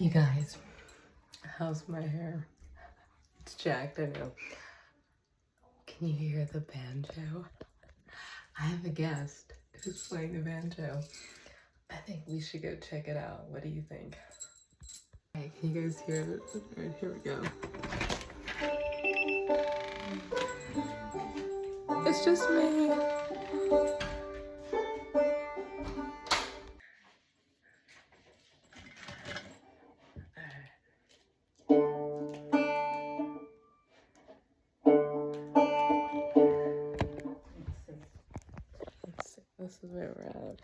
You guys, how's my hair? It's jacked, I know. Can you hear the banjo? I have a guest who's playing the banjo. I think we should go check it out. What do you think? Okay, can you guys hear it? Alright, here we go. It's just me. Let's see. This is where we're at.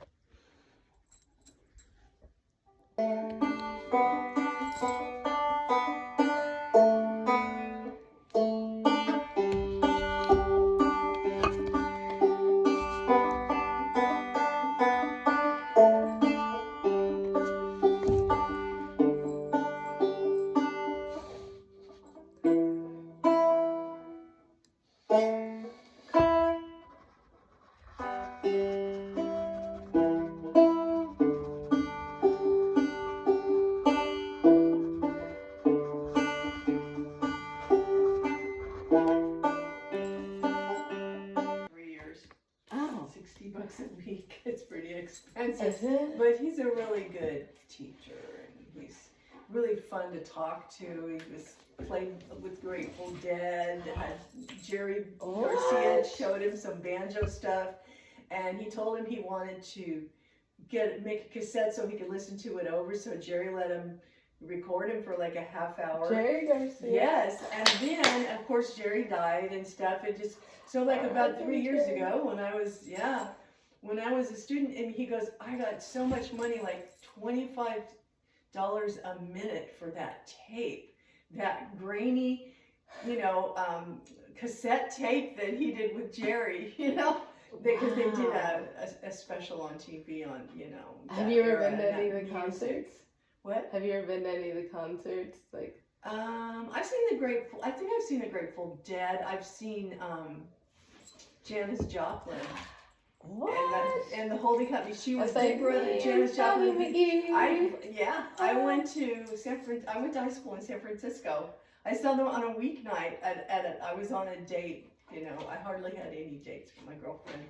$60 a week. It's pretty expensive. Is it? But he's a really good teacher, and he's really fun to talk to. He was played with Grateful Dead. Jerry Garcia showed him some banjo stuff, and he told him he wanted to make a cassette so he could listen to it over. So Jerry let him record him for like a half hour. Jerry Garcia. Yes, and then of course Jerry died and stuff. It just so like about 3 years ago when I was a student, and he goes, I got so much money, like $25 a minute for that tape, that grainy, cassette tape that he did with Jerry, because they did a special on TV on, Have you ever been to any of the concerts? What? Have you ever been to any of the concerts? Like, I've seen I think I've seen the Grateful Dead. I've seen Janis Joplin. what? And the holding company. She was like big brother Janis Joplin. I went to I went to high school in San Francisco. I saw them on a weeknight I was on a date. I hardly had any dates, but my girlfriend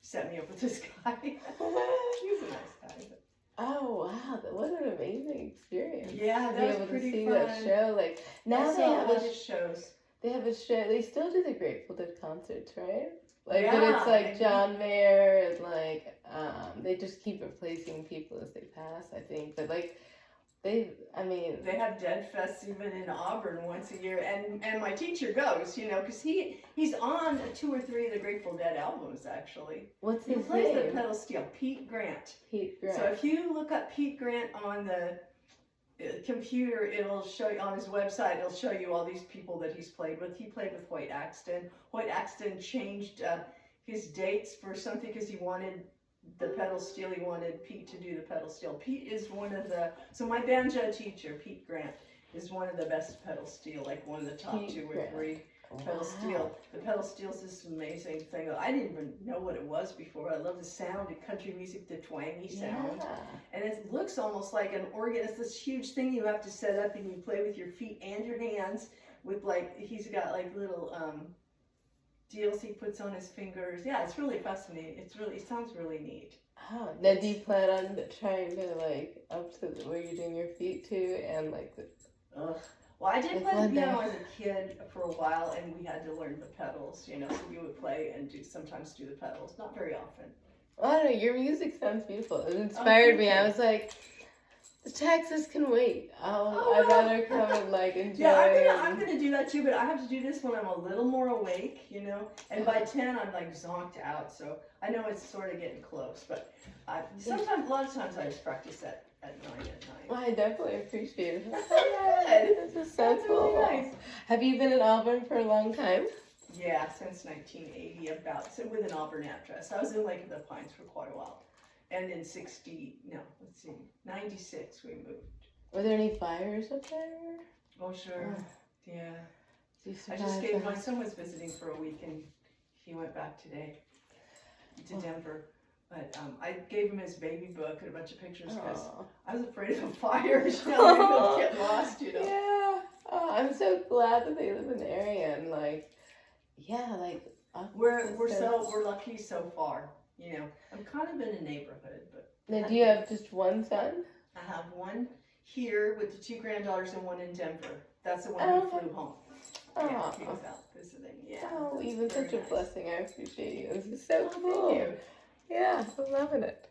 set me up with this guy. He was a nice guy. But. Oh wow! What an amazing experience! Yeah, that was pretty fun. To see that show, like now they have a shows. They have a show. They still do the Grateful Dead concerts, right? Like, yeah, but it's like John Mayer and like they just keep replacing people as they pass. I think, but like they have Dead Fest even in Auburn once a year, and my teacher goes, because he's on 2 or 3 of the Grateful Dead albums actually. What's his name? He plays the pedal steel. Pete Grant. Pete Grant. So if you look up Pete Grant on the computer, it'll show you on his website. It'll show you all these people that he's played with. He played with Hoyt Axton. Hoyt Axton changed his dates for something because he wanted the pedal steel. He wanted Pete to do the pedal steel. Pete is so my banjo teacher, Pete Grant, is one of the best pedal steel, like one of the top Pete 2 or Grant. 3 pedal steel. The pedal steel is this amazing thing. I didn't even know what it was before. I love the sound of country music, the twangy sound. Yeah. And it looks almost like an organ. It's this huge thing you have to set up, and you play with your feet and your hands with he's got like little deals he puts on his fingers. Yeah, it's really fascinating. It sounds really neat. Oh, now do you plan on trying to up to where you're doing your feet too and Well, I did play the piano as a kid for a while, and we had to learn the pedals, so we would play and sometimes do the pedals, not very often. I don't know, your music sounds beautiful. It inspired me. I was like, the Texas can wait. I'd rather come and enjoy. Yeah, I'm gonna do that too, but I have to do this when I'm a little more awake, and by 10 I'm zonked out, so I know it's sort of getting close, but a lot of times I just practice at 9 at night. Well, I definitely appreciate it. Good. This is so cool. Really nice. Have you been in Auburn for a long time? Yeah, since 1980 so with an Auburn address. I was in Lake of the Pines for quite a while. And in 96 we moved. Were there any fires up there? Oh, sure. Yeah. my son was visiting for a week, and he went back today to Denver. But I gave him his baby book and a bunch of pictures because Aw. I was afraid of a fire. You know, maybe they'll get lost. You know. Yeah. Oh, I'm so glad that they live in the area and like, yeah, like We're lucky so far. You know, I'm kind of in a neighborhood, but. Now, do you have just one son? I have one here with the 2 granddaughters and one in Denver. That's the one Oh. who flew home. Yeah, Oh, he was out visiting. Yeah. oh, you've been Very such a nice. blessing. I appreciate you. This is so Oh, cool. thank you. Yeah, I'm loving it.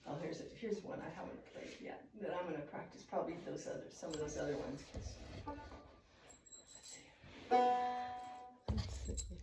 Oh, here's one I haven't played yet that I'm gonna practice. Probably some of those other ones. 'Cause- Let's see.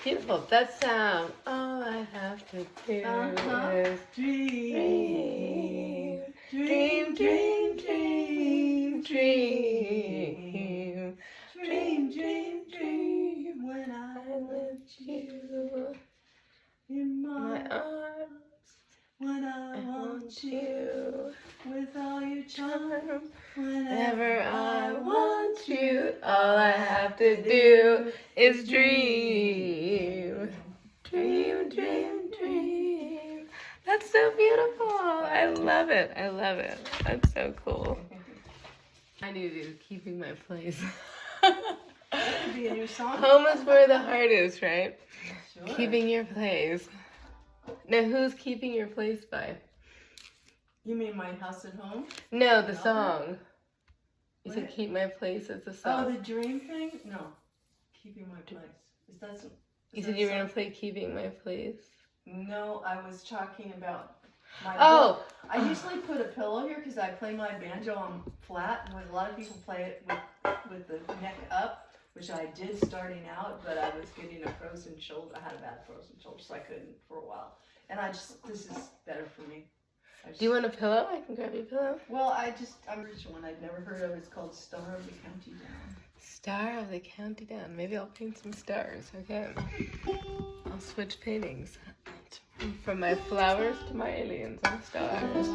Beautiful. That sound. All I have to do is Dream. dream, dream, dream, dream, Dream, dream, dream. When I I lift you in in my my arms. when I want you with all your charm. Whenever I want you, all I have to do is dream. Dream, dream, dream. That's so beautiful. I love it. I love it. That's so cool. I need to do Keeping My Place. That could be a new song. Home is where the heart is, right? Sure. Keeping your place. Now, who's Keeping Your Place by? You mean My House at Home? No, the No. song. You said What? Keep My Place as the Oh, song. the dream thing? No. Keeping My Place. Is that some? You is said that you were some- going to play Keeping My Place. No, I was talking about my. Oh! I usually put a pillow here because I play my banjo on flat, and when a lot of people play it with the neck up, which I did starting out, but I was getting a frozen shoulder. I had a bad frozen shoulder, so I couldn't for a while. And this is better for me. Do you want a pillow? I can grab you a pillow. Well, I'm reaching one I'd never heard of. It's called Star of the County Down. Star of the County Down. Maybe I'll paint some stars. Okay. I'll switch paintings. From my flowers to my aliens and stars.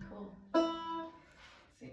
Cool. Let's see.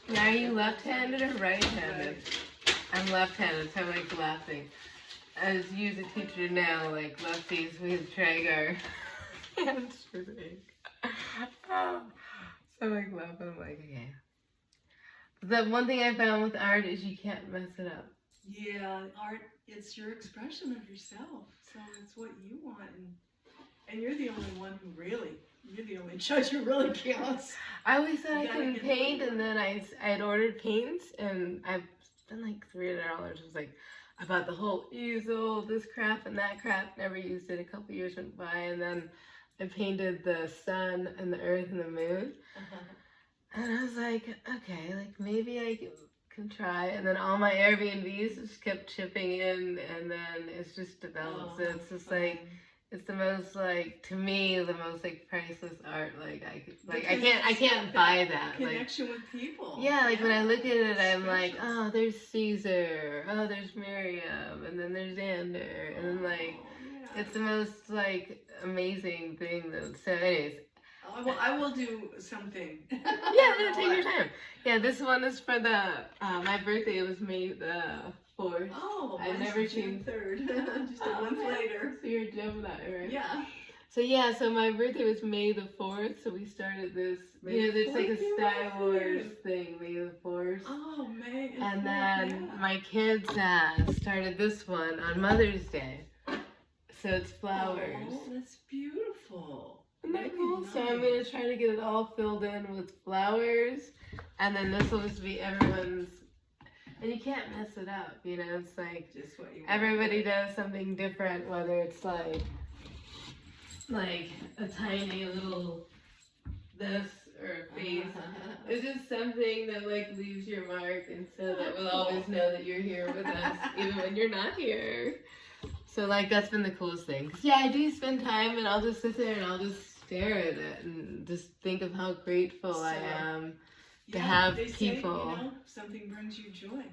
Now, are you left-handed or right-handed? I'm left-handed, so I'm like laughing. As you, the teacher now, like lefties, we drag our hands for things. So I'm like laughing, I'm like, okay. The one thing I found with art is you can't mess it up. Yeah, art, it's your expression of yourself. So it's what you want. And you're the only one who really, you're the only judge who really counts. I always thought I couldn't paint, and then I had ordered paints, and I've spent like $300. It was like, I bought the whole easel, this crap and that crap, never used it. A couple years went by, and then I painted the sun and the earth and the moon. And I was like, okay, like maybe I can try. And then all my Airbnbs just kept chipping in, and then it's just developed. So it's just like, it's the most like, to me, the most like priceless art. Like I could, like I can't buy that. Connection with people. Yeah, like when I look at it, I'm like, oh, there's Caesar, oh, there's Miriam, and then there's Xander, and then like, it's the most like amazing thing. So, anyways. I will do something. Yeah, take your time. Yeah, this one is for the my birthday. It was May the 4th. Oh, I never June 3rd. Just a month later. So you're Gemini, right? Yeah. So yeah, so my birthday was May the 4th. So we started this. You know, there's like a Star Wars thing, May the 4th. Oh, May. And then my kids started this one on Mother's Day. So it's flowers. Oh, that's beautiful. Isn't that cool? Nice. So I'm going to try to get it all filled in with flowers. And then this will just be everyone's. And you can't mess it up, you know? It's like just what you want. Everybody does something different, whether it's like a tiny little this or a face. It's just something that like leaves your mark, and so that we'll always know that you're here with us, even when you're not here. So like that's been the coolest thing. 'Cause, yeah, I do spend time, and I'll just sit there and I'll just stare at it and just think of how grateful I am to have they people. Say, you know, something brings you joy.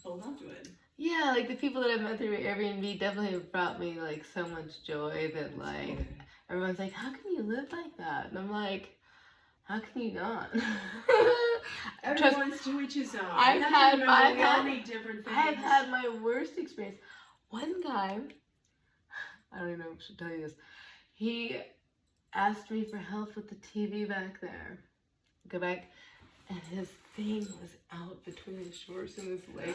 Hold on to it. Yeah, like the people that I've met through Airbnb definitely have brought me like so much joy that like everyone's like, how can you live like that? And I'm like, how can you not? Everyone's to each his own. I've had different things. I've had my worst experience. One guy, I don't even know if I should tell you this. He asked me for help with the TV back there. Go back, and his thing was out between his shorts and his leg.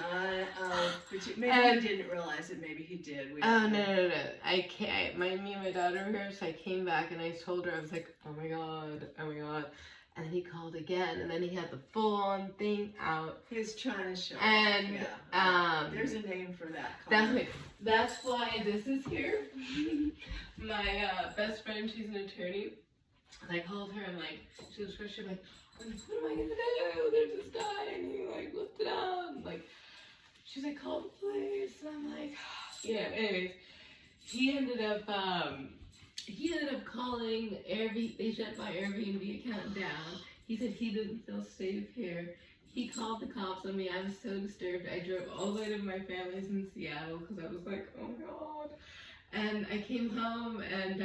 Maybe he didn't realize it. Maybe he did. No. I can't. Me and my daughter were here, so I came back and I told her, I was like, oh my god. And then he called again, and then he had the full-on thing out. He was trying to show. And there's a name for that. That's why this is here. My best friend, she's an attorney. And I called her, and like she was frustrated, like, what am I gonna do? There's this guy, and he like lifted out, and like she's like, call the police, and I'm like, anyways, he ended up calling they shut my Airbnb account down. He said he didn't feel safe here. He called the cops on me. I was so disturbed. I drove all the way to my family's in Seattle because I was like, oh my god. And I came home, and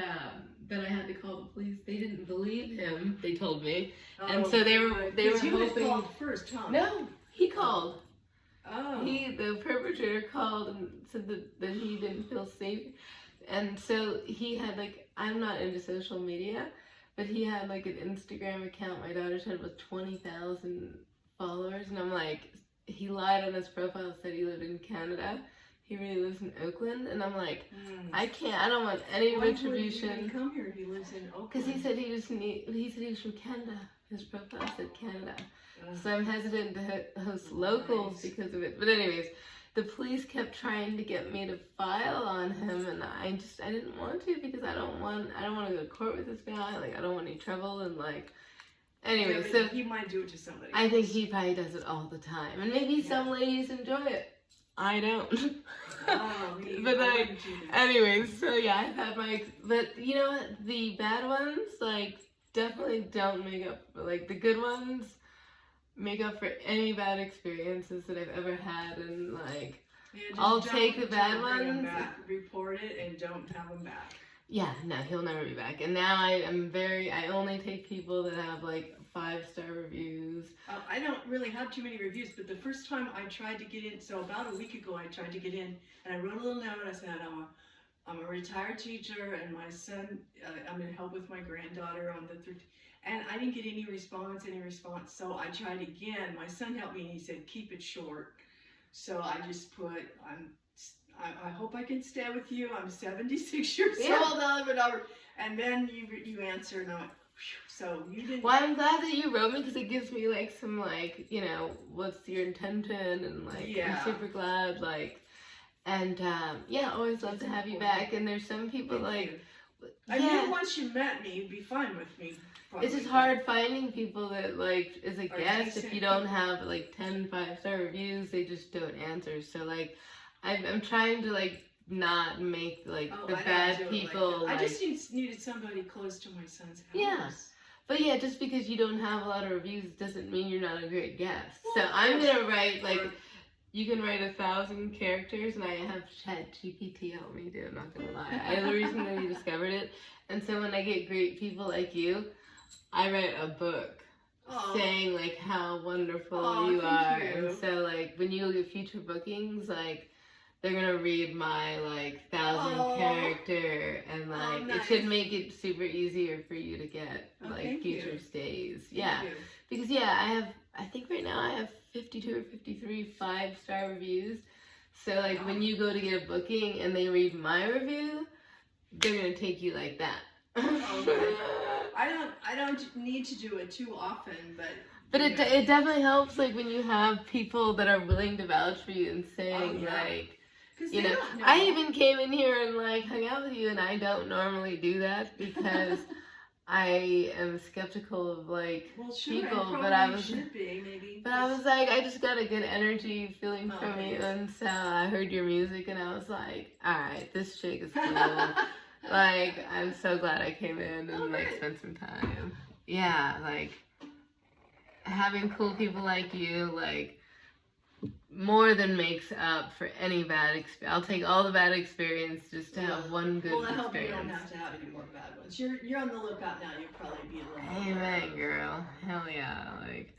then I had to call the police. They didn't believe him, they told me. And so they were hoping. Called first, huh? No, he called. Oh. The perpetrator called and said that he didn't feel safe. And so he had like, I'm not into social media, but he had like an Instagram account my daughter said with 20,000 followers. And I'm like, he lied on his profile, said he lived in Canada. He really lives in Oakland. And I'm like, I don't want any retribution. Why would he come here if he lives in Oakland? Because he said he was from Canada. His profile said Canada. So I'm hesitant to host locals because of it. But anyways, the police kept trying to get me to file on him, and I didn't want to because I don't want to go to court with this guy. Like, I don't want any trouble, and like, anyway, yeah, so he might do it to somebody I think he probably does it all the time, and maybe some ladies enjoy it. I don't. Anyways, so yeah, I've had but you know what? The bad ones, like, definitely don't make up for, like, the good ones make up for any bad experiences that I've ever had, and like, I'll take the bad ones. Report it and don't have him back. Yeah, no, he'll never be back. And now I only take people that have like 5-star reviews. I don't really have too many reviews, but the first time I tried to get in, so about a week ago, I tried to get in, and I wrote a little note. I said, I'm a retired teacher, and my son, I'm going to help with my granddaughter on the 13th. And I didn't get any response. So I tried again. My son helped me, and he said, keep it short. So I just put, I hope I can stay with you. I'm 76 years old. And then you answered, and I went, phew. So you didn't. Well, I'm glad that you wrote me, because it gives me like some like, you know, what's your intention, and like I'm super glad, like, and yeah, always love to have you back. And there's some people like, I knew once you met me, you'd be fine with me. It's just hard finding people that like as a guest. If you don't have like 10 5-star reviews, they just don't answer. So like I'm trying to like not make like the bad people like I just needed somebody close to my son's house. Yeah, but yeah, just because you don't have a lot of reviews doesn't mean you're not a great guest. So I'm gonna write like, you can write 1,000 characters, and I have ChatGPT help me do it, I'm not gonna lie. I recently discovered it, and so when I get great people like you, I write a book saying like how wonderful you are. And so like when you get future bookings, like they're gonna read my like 1,000 character, and like it should make it super easier for you to get like future stays. Yeah, because I think right now I have 52 or 53 5-star reviews. So like when you go to get a booking and they read my review, they're gonna take you like that. I don't need to do it too often, but it definitely helps like when you have people that are willing to vouch for you and saying like, you know, I even came in here and like hung out with you, and I don't normally do that because I am skeptical of like people, but I was like, I just got a good energy feeling from you, and so I heard your music and I was like, all right, this chick is cool. Like, I'm so glad I came in and like spent some time. Yeah, like having cool people like you, like more than makes up for any bad experience. I'll take all the bad experience just to have one good experience. Well, I hope you don't have to have any more bad ones. You're on the lookout now. You'll probably be a little more. Amen, girl. Hell yeah, like.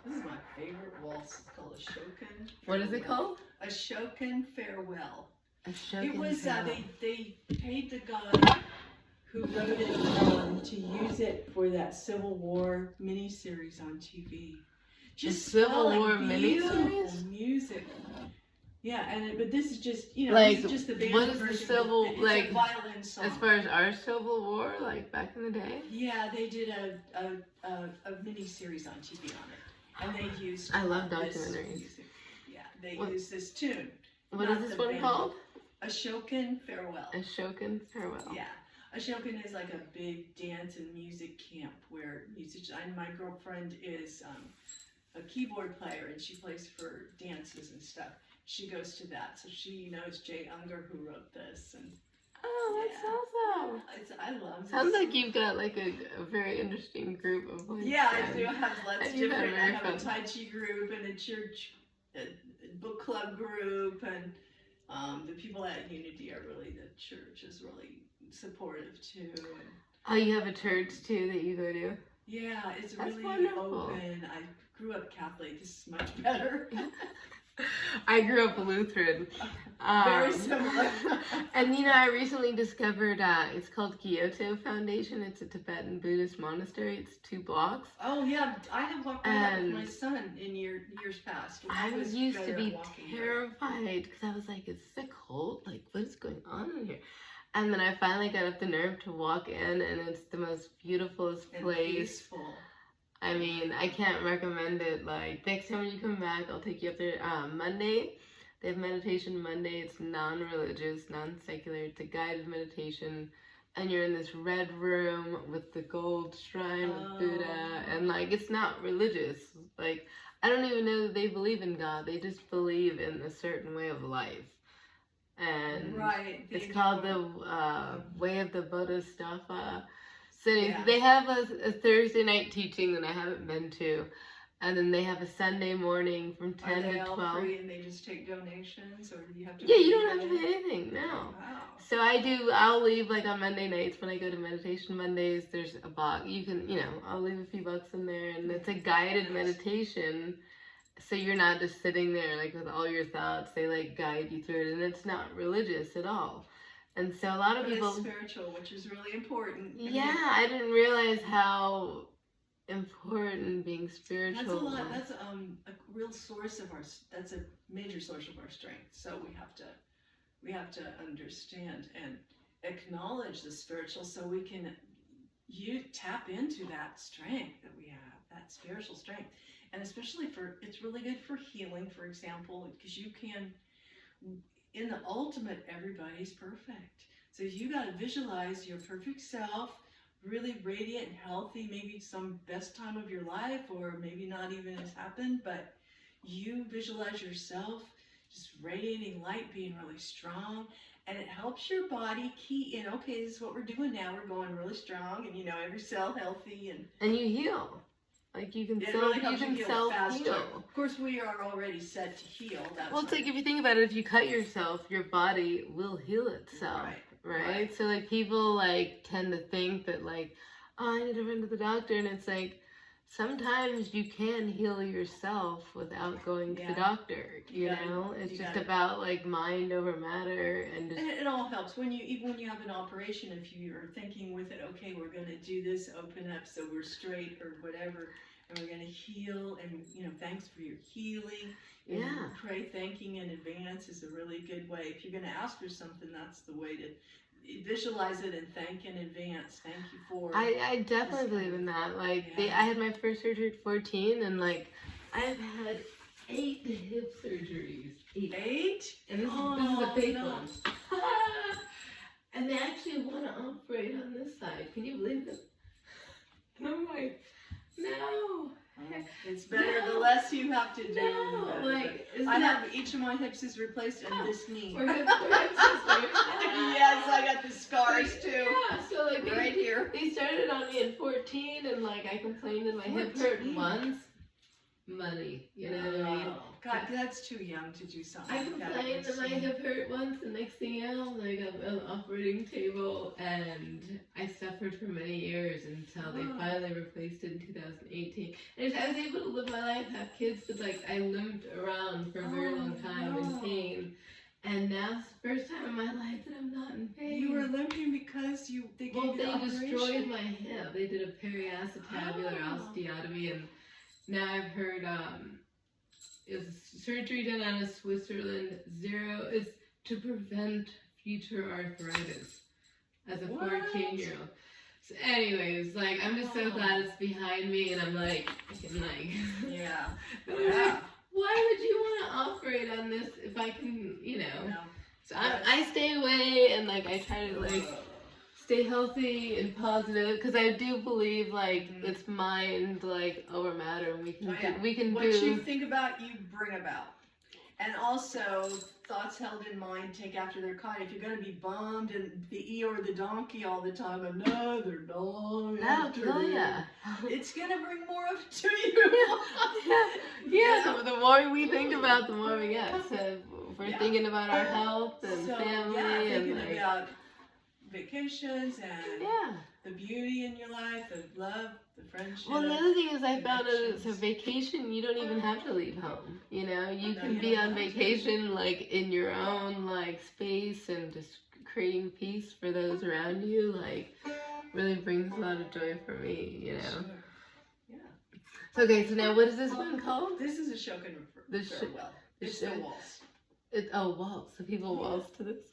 This is my favorite waltz. It's called Ashokan. What is it called? Ashokan Farewell. Ashokan It was Farewell. They paid the guy who wrote it to use it for that Civil War miniseries on TV. Just the Civil War miniseries? Music. Yeah, but this is just, you know, like, this is just the band what is version. the Civil, it's like, a violin song. As far as our Civil War, like, back in the day? Yeah, they did a miniseries on TV on it. And they used I love documentaries. Yeah, they used this tune. What is this one called? Ashokan Farewell. Ashokan Farewell. Yeah. Ashokan is like a big dance and music camp where musicians, and my girlfriend is a keyboard player, and she plays for dances and stuff. She goes to that, so she knows Jay Unger, who wrote this. And oh, that's awesome. I love this. Sounds like you've got like a very interesting group of like yeah, friends. I do have lots of different. I have a Tai Chi group and a church, a book club group, and the people at Unity are really, the church is really supportive too. And oh, you have a church too that you go to? Yeah, it's That's really wonderful. open. I grew up Catholic. This is much better. I grew up Lutheran. Very similar. And you know, I recently discovered it's called Kyoto Foundation. It's a Tibetan Buddhist monastery. It's 2 blocks. Oh yeah, I have walked around with my son in years past. I used to be terrified because I was like, is this a cult? Like, what is going on in here? And then I finally got up the nerve to walk in, and it's the most beautifulest place. Peaceful. I mean, I can't recommend it. Like, next time when you come back, I'll take you up there. Monday, they have meditation Monday. It's non-religious, non-secular. It's a guided meditation. And you're in this red room with the gold shrine of Buddha. And, like, it's not religious. Like, I don't even know that they believe in God. They just believe in a certain way of life. And it's called the Way of the Bodhisattva. So they have a Thursday night teaching that I haven't been to, And then they have a Sunday morning from 10 Are they to all 12. free and they just take donations, or do you have to? Yeah, you don't have to pay anything, no. Wow. So I'll leave like on Monday nights when I go to meditation Mondays, there's a box, you can, I'll leave a few bucks in there, and it's a guided meditation, so you're not just sitting there like with all your thoughts, they like guide you through it, and it's not religious at all. And so a lot of people... It's spiritual, which is really important. Yeah, I didn't realize how important being spiritual That's a lot. was. That's a real source of that's a major source of our strength. So we have to understand and acknowledge the spiritual, so we can tap into that strength that we have, that spiritual strength. And especially it's really good for healing, for example, because you can, in the ultimate, everybody's perfect. So you got to visualize your perfect self, really radiant and healthy, maybe some best time of your life, or maybe not even has happened, but you visualize yourself just radiating light, being really strong, and it helps your body key in, okay, this is what we're doing now, we're going really strong, and every cell healthy, and you heal. Like you can self-heal. heal. Of course, we are already set to heal. Well, it's like if you think about it, if you cut yourself, your body will heal itself. Right? So like people like tend to think that like, oh, I need to run to the doctor, and it's like sometimes you can heal yourself without going to the doctor. It's just about like mind over matter, and it all helps when even when you have an operation. If you're thinking with it, okay, we're going to do this, open up so we're straight or whatever, and we're going to heal, and thanks for your healing. And pray thanking in advance is a really good way. If you're going to ask for something, that's the way to visualize it and thank in advance. Thank you for. I definitely believe in that. Like I had my first surgery at 14, and like I've had 8 hip surgeries. 8? And this is a big one. And they actually want to operate on this side. Can you believe it? And I'm like, no. It's better. The less you have to do. No, like I have each of my hips is replaced, and this knee. We're hip sisters. Yes, I got the scars too. Yeah, so like right here. They started on me at 14, and like I complained that my hip hurt once. Money, you know what I mean? God, that's too young to do something. I complained that my hip hurt once, and next thing you know, I got on the operating table, and I suffered for many years until they finally replaced it in 2018. And I was able to live my life, have kids, but like I limped around for a very long time in pain. And now it's the first time in my life that I'm not in pain. You were limping because they gave you the operation? Destroyed my hip. They did a periacetabular osteotomy, and now I've heard it was surgery done out of Switzerland. 0 is to prevent future arthritis as a 14-year-old. So anyways, like I'm just so glad it's behind me, and I'm like, yeah. Why would you want to operate on this if I can, No. So I stay away, and like I try to like stay healthy and positive, because I do believe like it's mind like over matter, and we can what you think about, you bring about. And also, thoughts held in mind take after their kind. If you're going to be bummed and the Eeyore or the donkey all the time, another dog, it's going to bring more of it to you. So the more we think about, the more we get. So if we're thinking about our health and family, and thinking about vacations and the beauty in your life, the love, the friendship. Well, the other thing is I found out it's a vacation, you don't even have to leave home. You can be on vacation like in your own like space, and just creating peace for those around you like really brings a lot of joy for me, Sure. Yeah. So, okay, so now what is this one called? This is a Shokin farewell. It's the waltz. Waltz. So people waltz to this?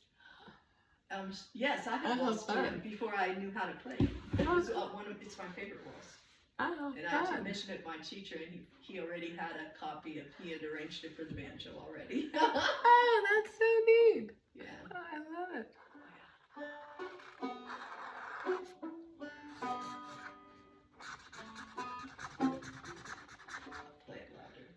Yes, I had waltz to it before I knew how to play. It's my favorite waltz. Oh, and I mentioned it to my teacher, and he already had a copy of. He had arranged it for the banjo already. Oh, that's so neat. Yeah. Oh, I love it. Play it louder.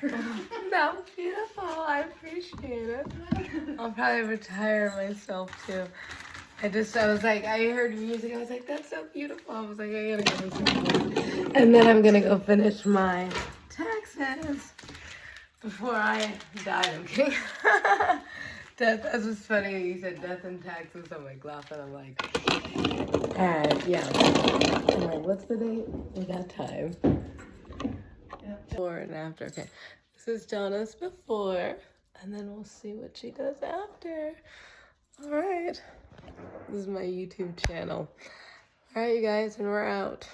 That was beautiful. I appreciate it. I'll probably retire myself too. I was like, I heard music. I was like, that's so beautiful. I was like, I gotta go listen to this. And then I'm gonna go finish my taxes before I die. I'm kidding. Death. That's just funny. You said death and taxes. I'm like laughing. I'm like, yeah. I'm like, what's the date? We got time. Before and after. Okay. This is Donna's before, and then we'll see what she does after. All right. This is my YouTube channel. All right, you guys, and we're out.